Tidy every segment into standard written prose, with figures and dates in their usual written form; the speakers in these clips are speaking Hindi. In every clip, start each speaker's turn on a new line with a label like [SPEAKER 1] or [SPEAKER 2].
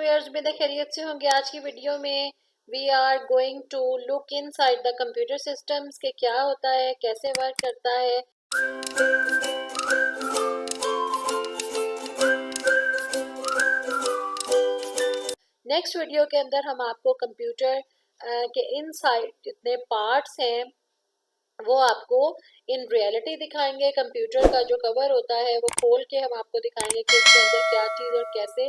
[SPEAKER 1] व्यूअर्स, उम्मीद है खैरियत से होंगे। आज की वीडियो में we are going to look inside the computer systems के क्या होता है, कैसे वर्क करता है। नेक्स्ट वीडियो के अंदर हम आपको कंप्यूटर के इनसाइड जितने पार्ट्स हैं वो आपको इन रियलिटी दिखाएंगे। कंप्यूटर का जो कवर होता है वो खोल के हम आपको दिखाएंगे कि उसके अंदर क्या चीज़ और कैसे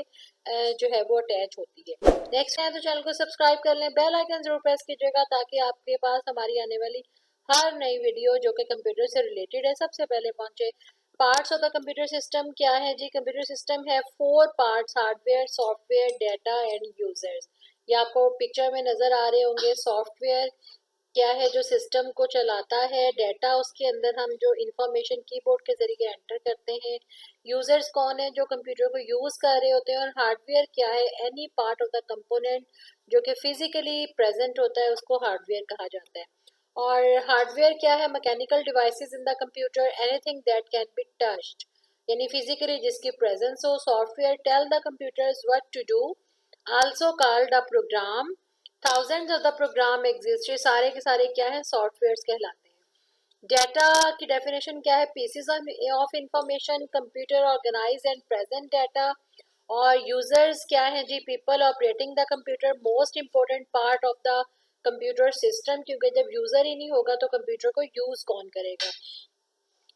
[SPEAKER 1] जो है वो अटैच होती है। नेक्स्ट है तो चैनल को सब्सक्राइब कर लें, बेल आइकन जरूर प्रेस कीजिएगा ताकि आपके पास हमारी आने वाली हर नई वीडियो जो कि कंप्यूटर से रिलेटेड है सबसे पहले पहुंचे। Parts of the computer system क्या है जी? कंप्यूटर सिस्टम है 4 parts: hardware, software, data and users. ये आपको पिक्चर में नजर आ रहे होंगे। सॉफ्टवेयर क्या है? जो सिस्टम को चलाता है। डाटा, उसके अंदर हम जो इंफॉर्मेशन कीबोर्ड के जरिए एंटर करते हैं। यूजर्स कौन है? जो कंप्यूटर को यूज कर रहे होते हैं। और हार्डवेयर क्या है? Any part of the component जो कि फिजिकली प्रेजेंट होता है उसको हार्डवेयर कहा जाता है। और हार्डवेयर क्या है? Mechanical devices in the computer, anything that can be touched, यानी फिजिकली जिसकी प्रेजेंस हो। Software tell the computers what to do, also called a program. Thousands of the program exist. ये सारे के सारे क्या है? सॉफ्टवेयर्स कहलाते हैं। डाटा की डेफिनेशन क्या है? Pieces of information, computer organize and present data. और यूजर्स क्या है जी? People operating the computer, most important part of the computer system, क्योंकि जब यूजर ही नहीं होगा तो कंप्यूटर को यूज कौन करेगा।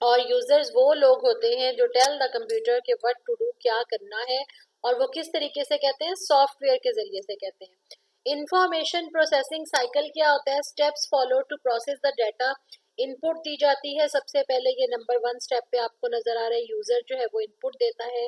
[SPEAKER 1] और यूजर्स वो लोग होते हैं जो टेल द कंप्यूटर के व्हाट टू डू, क्या करना है। और वो किस तरीके से कहते हैं? सॉफ्टवेयर के जरिए से कहते हैं। इंफॉर्मेशन प्रोसेसिंग साइकिल क्या होता है? Steps follow to process the data. Input दी जाती है सबसे पहले, ये नंबर 1 स्टेप पे आपको नजर आ रहा है। यूजर जो है वो इनपुट देता है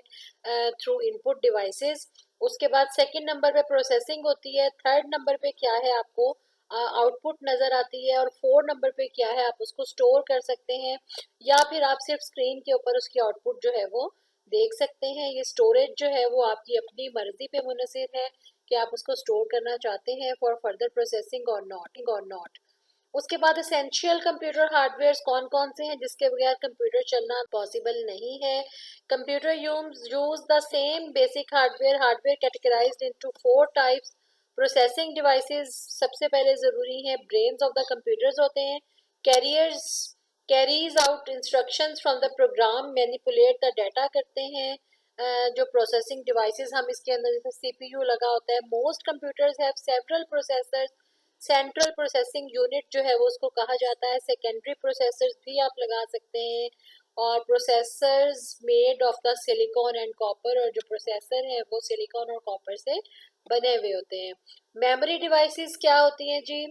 [SPEAKER 1] थ्रू इनपुट डिवाइसेस। उसके बाद सेकंड नंबर पे प्रोसेसिंग होती है। थर्ड नंबर पे क्या है? आपको आउटपुट नजर आती है। और 4 नंबर पे क्या है? आप उसको स्टोर कर सकते हैं या फिर आप सिर्फ स्क्रीन के ऊपर उसकी आउटपुट जो है वो देख सकते हैं। ये स्टोरेज जो है वो आपकी अपनी मर्जी पे मुनसिर है कि आप उसको स्टोर करना चाहते हैं फॉर फर्दर प्रोसेसिंग और नॉट। उसके बाद एसेंशियल कंप्यूटर हार्डवेयर कौन कौन से हैं जिसके बगैर कंप्यूटर चलना पॉसिबल नहीं है? Computer use the same basic hardware categorised into 4 types. Processing devices सबसे पहले ज़रूरी है। ब्रेन्स ऑफ द कंप्यूटर्स होते हैं। Carries out instructions from the program, manipulate the data करते हैं। जो प्रोसेसिंग डिवाइसेस हम इसके अंदर, जैसे सीपीयू लगा होता है। Most computers have several processors. Central processing unit जो है वो उसको कहा जाता है। सेकेंडरी प्रोसेसर्स भी आप लगा सकते हैं। और processors made of the silicon and copper, और जो प्रोसेसर है वो सिलिकॉन और कॉपर से बने हुए होते हैं। मेमोरी डिवाइसेस क्या होती हैं जी?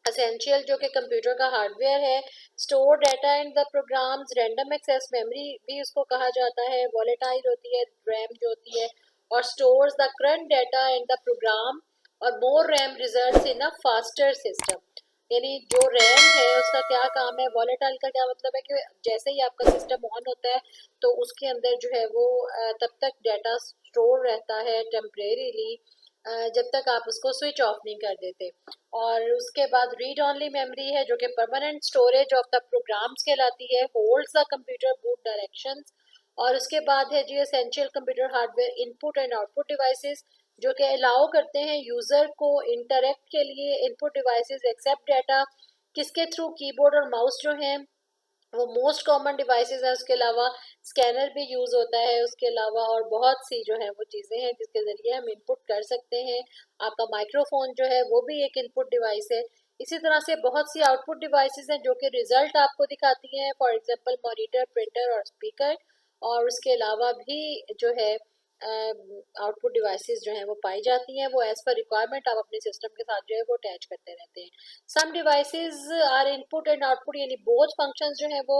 [SPEAKER 1] एसेंशियल जो कि कंप्यूटर का हार्डवेयर है। Store data and the programs. Random access memory भी उसको कहा जाता है। वॉलेटाइल होती है रैम जो होती है। और stores the current data and the program. और more RAM results in a faster system, यानी जो रैम है उसका क्या काम है? वॉलेटाइल का क्या मतलब है कि जैसे ही आपका सिस्टम ऑन होता है तो उसके अंदर जो है वो तब तक डाटा स्टोर रहता है टेम्परेरीली, जब तक आप उसको स्विच ऑफ नहीं कर देते। और उसके बाद रीड ओनली मेमोरी है जो कि permanent storage of the programs कहलाती है। Holds the computer boot directions. और उसके बाद है जी essential computer hardware input and output devices, जो कि अलाउ करते हैं यूजर को इंटरेक्ट के लिए। इनपुट डिवाइसेस एक्सेप्ट डाटा किसके थ्रू? कीबोर्ड और माउस जो हैं वो मोस्ट कॉमन डिवाइसेस है। उसके अलावा स्कैनर भी यूज होता है। उसके अलावा और बहुत सी जो है वो चीजें हैं जिसके जरिए हम इनपुट कर सकते हैं। आपका माइक्रोफोन जो है वो भी एक इनपुट डिवाइस है। इसी तरह से बहुत सी आउटपुट डिवाइसेस हैं जो कि रिजल्ट आपको दिखाती हैं, फॉर एग्जांपल मॉनिटर, प्रिंटर और स्पीकर। और उसके अलावा भी जो है आउटपुट डिवाइसेस जो हैं वो पाई जाती हैं। वो एज पर रिक्वायरमेंट आप अपने सिस्टम के साथ जो है वो अटैच करते रहते हैं। Some devices are input and output, यानी बोथ फंक्शंस जो है वो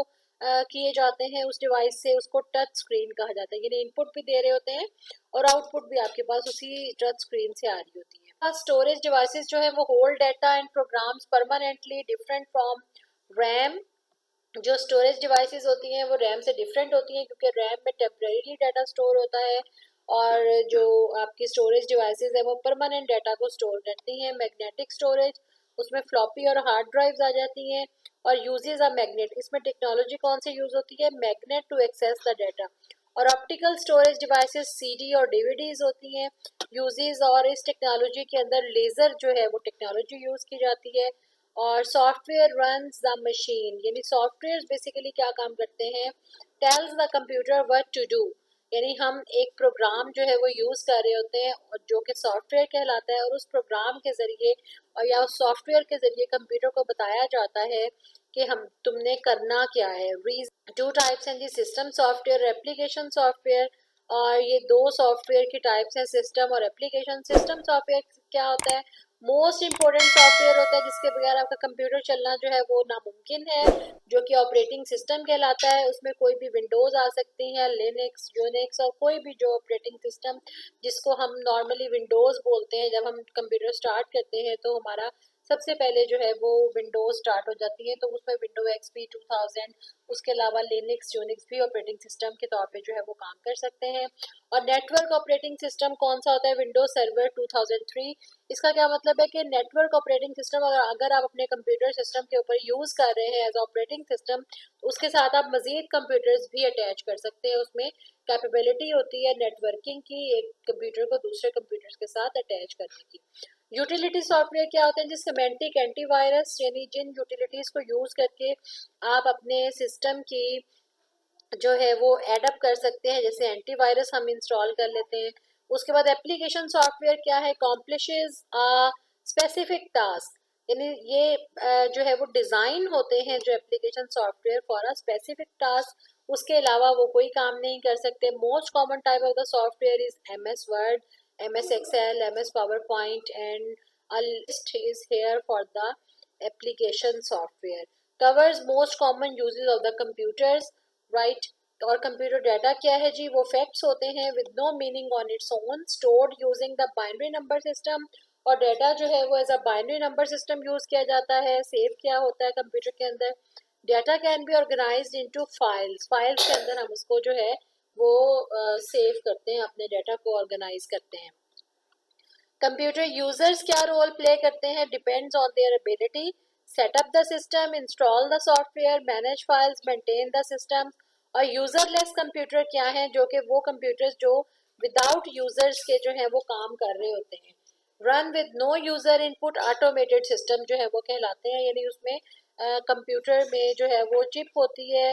[SPEAKER 1] किए जाते हैं उस डिवाइस से। उसको टच स्क्रीन कहा जाता है, यानी इनपुट भी दे रहे होते हैं और आउटपुट भी आपके पास उसी टच स्क्रीन से आ रही होती है। स्टोरेज डिवाइसेस जो है वो hold data and programs permanently different from RAM. जो स्टोरेज डिवाइसेस होती हैं वो रैम से डिफरेंट होती हैं क्योंकि रैम में टेम्परेरीली डाटा स्टोर होता है। और जो आपकी स्टोरेज डिवाइसेस है वो परमानेंट डाटा को स्टोर करती हैं। मैग्नेटिक स्टोरेज, उसमें फ्लॉपी और हार्ड ड्राइव्स आ जाती हैं। और यूजेस अ मैग्नेट, इसमें टेक्नोलॉजी कौन सी यूज होती है? Magnet to access the data. और ऑप्टिकल स्टोरेज डिवाइसेस सीडी और डीवीडीज होती हैं यूजेस। और इस टेक्नोलॉजी के अंदर लेज़र जो है वो टेक्नोलॉजी यूज़ की जाती है। और सॉफ्टवेयर रन्स द मशीन, यानी सॉफ्टवेयर बेसिकली क्या काम करते हैं, tells the computer what to do, यानी हम एक प्रोग्राम जो है वो यूज़ कर रहे होते हैं और जो कि सॉफ्टवेयर कहलाता है, और उस प्रोग्राम के ज़रिए और या उस सॉफ्टवेयर के ज़रिए कंप्यूटर को बताया जाता है कि हम तुमने करना क्या है। टू टाइप्स हैं जी, सिस्टम सॉफ्टवेयर, एप्लीकेशन सॉफ्टवेयर। और ये दो सॉफ्टवेयर की टाइप्स हैं, सिस्टम और एप्लीकेशन। सिस्टम सॉफ्टवेयर क्या होता है, मोस्ट इंपॉर्टेंट सॉफ्टवेयर होता है जिसके बगैर आपका कंप्यूटर चलना जो है वो नामुमकिन है, जो कि ऑपरेटिंग सिस्टम कहलाता है। उसमें कोई भी विंडोज आ सकती हैं, लिनक्स, यूनिक्स और कोई भी जो ऑपरेटिंग सिस्टम जिसको हम नॉर्मली विंडोज बोलते हैं। जब हम कंप्यूटर स्टार्ट करते हैं तो हमारा सबसे पहले जो है वो विंडोज स्टार्ट हो जाती है, तो उसमें विंडो एक्सपी 2000, उसके अलावा लिनक्स यूनिक्स भी ऑपरेटिंग सिस्टम के तौर पे जो है वो काम कर सकते हैं। और नेटवर्क ऑपरेटिंग सिस्टम कौन सा होता है, विंडोज सर्वर 2003। इसका क्या मतलब है कि नेटवर्क ऑपरेटिंग सिस्टम अगर आप अपने कंप्यूटर सिस्टम के ऊपर यूज़ कर रहे हैं एज ऑपरेटिंग सिस्टम, तो उसके साथ आप मजीद कंप्यूटर्स भी अटैच कर सकते हैं। उसमें कैपेबिलिटी होती है नेटवर्किंग की, एक कंप्यूटर को दूसरे कंप्यूटर्स के साथ अटैच करने की। यूटिलिटी सॉफ्टवेयर क्या होते हैं, जिस सिमेंटिक एंटीवायरस, यानी जिन यूटिलिटीज़ को यूज़ करके आप अपने सिस्टम की जो है वो एडअप कर सकते हैं, जैसे एंटीवायरस हम इंस्टॉल कर लेते हैं। उसके बाद एप्लीकेशन सॉफ्टवेयर क्या है, कॉम्प्लिशेस अ स्पेसिफिक टास्क, यानी ये जो है वो डिज़ाइन होते हैं जो application software for a specific task, उसके अलावा वो कोई काम नहीं कर सकते। Most common type of the software is MS word, MS Excel, MS PowerPoint, and a list is here for the application software. Covers most common uses of the computers, right? और कंप्यूटर डाटा क्या है जी, वो फैक्ट्स होते हैं with no meaning on its own, stored using the binary number system. और डाटा जो है वो as a binary number system use किया जाता है। सेव क्या होता है कंप्यूटर के अंदर, data can be organised into files, files के अंदर हम उसको जो है वो सेव करते हैं, अपने डाटा को ऑर्गेनाइज करते हैं। कंप्यूटर यूजर्स क्या रोल प्ले करते हैं, depends on their ability, setup the system, install the software, manage files, maintain the system. और यूजरलेस कंप्यूटर क्या है, जो कि वो कंप्यूटर्स जो विदाउट यूजर्स के जो है वो काम कर रहे होते हैं। Run with no user input automated system जो है वो कहलाते हैं, यानी उसमें कंप्यूटर में जो है वो चिप होती है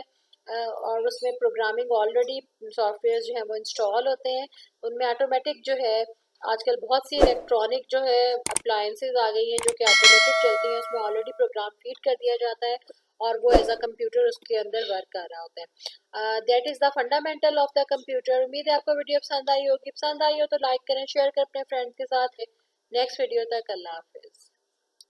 [SPEAKER 1] और उसमें प्रोग्रामिंग ऑलरेडी सॉफ्टवेयर जो है वो इंस्टॉल होते हैं। उनमें ऑटोमेटिक जो है आजकल बहुत सी इलेक्ट्रॉनिक जो है अप्लायंसेज आ गई हैं जो कि ऑटोमेटिक चलती हैं, उसमें ऑलरेडी प्रोग्राम फीड कर दिया जाता है और वो एज अ कंप्यूटर उसके अंदर वर्क कर रहा होता है। That is the fundamental of the computer. उम्मीद है आपको वीडियो पसंद आई होगी। पसंद आई हो तो लाइक करें, शेयर करें अपने फ्रेंड्स के साथ। नेक्स्ट वीडियो तक अल्लाह हाफिज़।